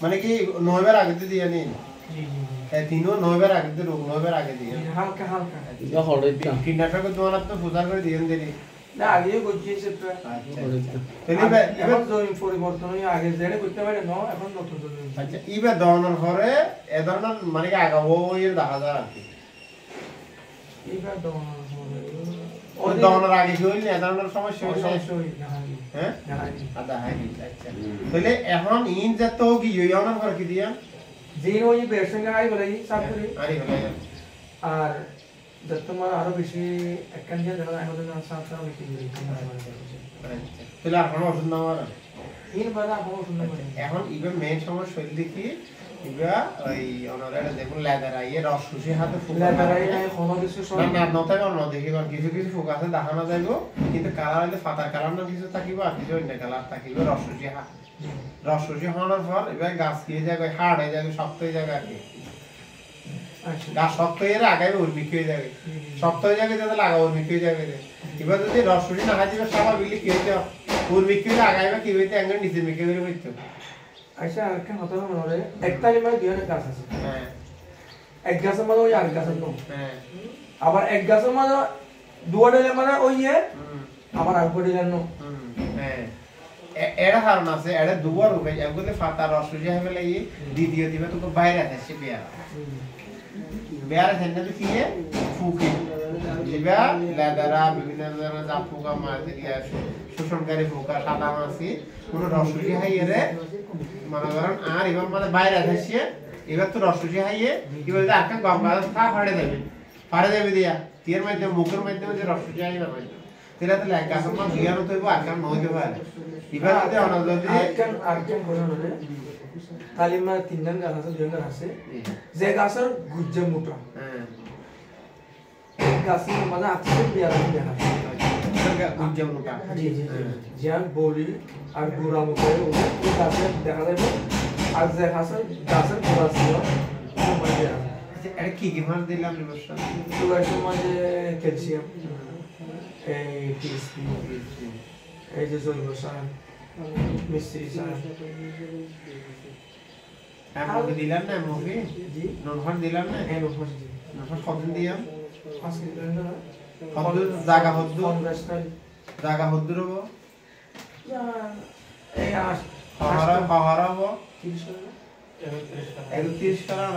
মানে কি 9 বার আগে দিয়ে নি তিনও 9 বার আগে দিয়ে 9 বার আগে দিয়ে হালকা হালকা এটা হলো কিডন্যাপার দোয়ানা তো ফুজার করে দিয়েন দেরি না আগে গজিয়েছে প্রায় তাহলে এবার জয়েন পরিবর্তন হয়ে আগে যেটা করতে পারে না এখন নতুন জয়েন আচ্ছা ইবা দওয়ানোর পরে এ ধরনের মানে কি আগাবো এর দেখা যায় আর কি এবার দওয়ানোর পরে দওয়ানোর আগে কি হইল এ ধরনের সমস্যা হইল হ্যাঁ আদা হাই আচ্ছা তাহলে এখন ইন যত কি ইয়নার পরে কি দিয়া জিন ওই বেশঙ্গে হাই বলে সাবরি আরে হলো আর যতমান আরো বেশি একখান দিয়ে দেখা যায় আমাদের সাবসার বেশি দিই তাহলে আর কোনো ওষুধ নাও আর এর বাদে আর কোনো ওষুধ না এখন ইবা মেইন সমস্যা হইল দেখি ইবা ওই অনারে দেখুন লেদার আইয়ে রস শুষে হাতে ফুলা লেদার আইয়ে কোনো কিছু সব না নতে কোন দেখি কোন কিছু কিছু ফোকাসে দেখানো যাইবো কিন্তু কালার হইলে ফাতার কালার না কিছু থাকিব আর কিছু অন্য কালার থাকিব রস শুষে হওয়ার পর এবার গাছ কি যাবে হাড় হয়ে যাবে শক্ত হয়ে যাবে আর কি গাছ শক্ত হয়ে আগাইবে উর্মিক হয়ে যাবে শক্ত হয়ে যাবে তাহলে লাগা উর্মিক হয়ে যাবে এবার যদি রস শুষে না খাইবে সবার বিলি কি হইতো উর্মিক হয়ে আগাইবে কি হইতো একদম নিচে মিকে বের হইতো আচ্ছা আরেকটা কথা মনে হলে একটাই মানে দুই অনেক গাছ আছে হ্যাঁ এক গাছের মানে ওই আর গাছের নো হ্যাঁ আবার এক গাছের মানে দুয়া দিলে মানে ওই আবার আর দিলে নো হ্যাঁ এরা কারণ আছে এরা দুবার হবে এগুলো ফাতা রস শুষে হবে লাগি দ্বিতীয় দিবে তো বাইরে আছে বেয়ার বেয়ার আছে না তো কি ফুকি দিবা লেদারা বিভিন্ন ধরনের যা ফুকা মারতে গিয়ে শোষণকারী ফুকা সাদা মাছি কোনো রস শুষে হাইয়ে রে মনে করেন আর এবার মানে বাইরে আছে এবার তো রস শুষে হাইয়ে কি বলতে আকা গম গাছ ফা ফাড়ে দেবে দিয়া তীর মাধ্যমে মুখের মাধ্যমে যে রস শুষে হাইয়ে যাবে তেলা তেলা এক গাছের মা বিয়ার হতে হইব আর কারণ নইতে পারে এবার যদি অনজদি আরকেন কোন হলে তালিমা তিনজন গাছ আছে দুজন গাছ আছে যে গাছের গুজ্জে মোটা হ্যাঁ গাছের মানে আছে বিয়ার দেখা গুজ্জে মোটা জি জি জিয়ান বলি আর গুড়া মুখে ওই গাছের দেখা যাবে আর যে গাছের গোড়া ছিল এটা কি মাছ দিলাম নিবর্ষণ সুগারের মধ্যে ক্যালসিয়াম এই টিএসপি এই যে জৈব সার মিস্ত্রি সার মুভি দিলাম না মুভি জি ননফার দিলাম না এই নফস জি ননফার কতদিন দিলাম 5 কেজি না কত জায়গা হদ্দু 15 টাই জায়গা হদ্দু রব এই আস পাহারা হবো 30 টাকা 30 টাকা আর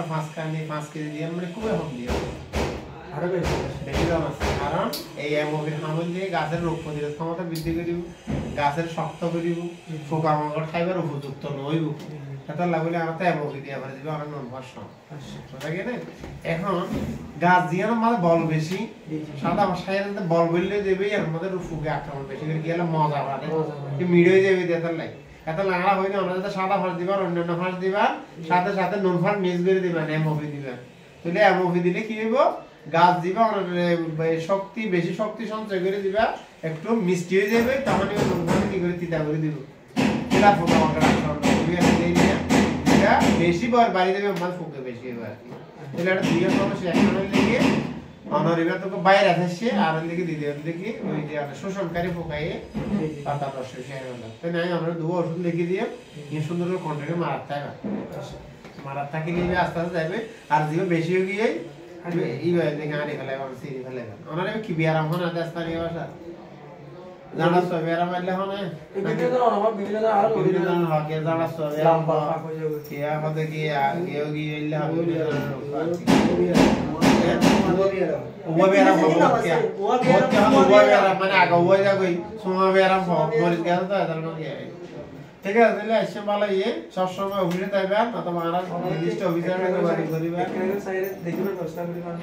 5 কেজি দিয়ে মানে খুবই কম দিয়ে আরো বেশি দাম আছে কারণ এই মুভির হামল দিয়ে গাছের রোগ প্রতিরোধ ক্ষমতা বৃদ্ধি করিব গাছের শক্ত করিব পোকামাকড় খাইবার উপযুক্ত নইব এটা লাগলে আমরা তো মুভি দিয়ে আবার দিবে অনেক নম্বর সম কথা কি না এখন গাছ দিয়ে মানে বল বেশি সাদা ভাষায় বল বললে দেবে এর মধ্যে ফুগে আক্রমণ বেশি করে গেলে মজা বাড়ে কি মিড হয়ে যাবে দেতার লাই এত লাগা হইনি আমরা যদি সাদা ফাঁস দিবা অন্যান্য ফাঁস দিবা সাথে সাথে নুন ফাঁস মিক্স করে দিবা মুভি দিবা তাহলে মুভি দিলে কি হইব গাছ দিবা শক্তি বেশি শক্তি সঞ্চয় করে দিবা একটু মিষ্টি হয়ে যাবে তখন কি করে তিতা করে দিব তিলা ফোকা মাকড়া বেশি বার বাড়ি দেবে মানে ফুকে বেশি হবে আর কি তাহলে একটা দুইয়ের সমস্যা একটা লেগে অনরিবা তোকে বাইরে আসছে আর লেগে দিদি দেখি ওই যে শোষণকারী ফোকায়ে পাতা রস শেয়ার হলো তাই না আমরা দুটো ওষুধ লিখে দিয়ে কি সুন্দর করে কন্ট্রোলে মারাতে হবে মারাতে থাকলে আস্তে আস্তে যাবে আর দিবে বেশি হয়ে গিয়ে এইভাবে দেখে আরে ফেলাই বা সিরি ফেলাই ওনারে কি বিয়ারাম হন আদা স্থানীয় ভাষা জানা সব বিয়ারাম আইলে হন বিভিন্ন ধরনের আর বিভিন্ন ধরনের হকে জানা সব বিয়ারাম কি হবে কি কেউ কি ইল্লা হবে ওয়া বিয়ারাম মানে আগা ওয়া যাগই সোমা বিয়ারাম মরিস গেল তো এদার মানে ঠিক আছে তাহলে আসছে ভালো সবসময় অভিনেতা যাবেন না তো মহারাজ নির্দিষ্ট অফিসারের বাড়ি করিবেন এখানে সাইডে দেখবেন ব্যবস্থা করিবেন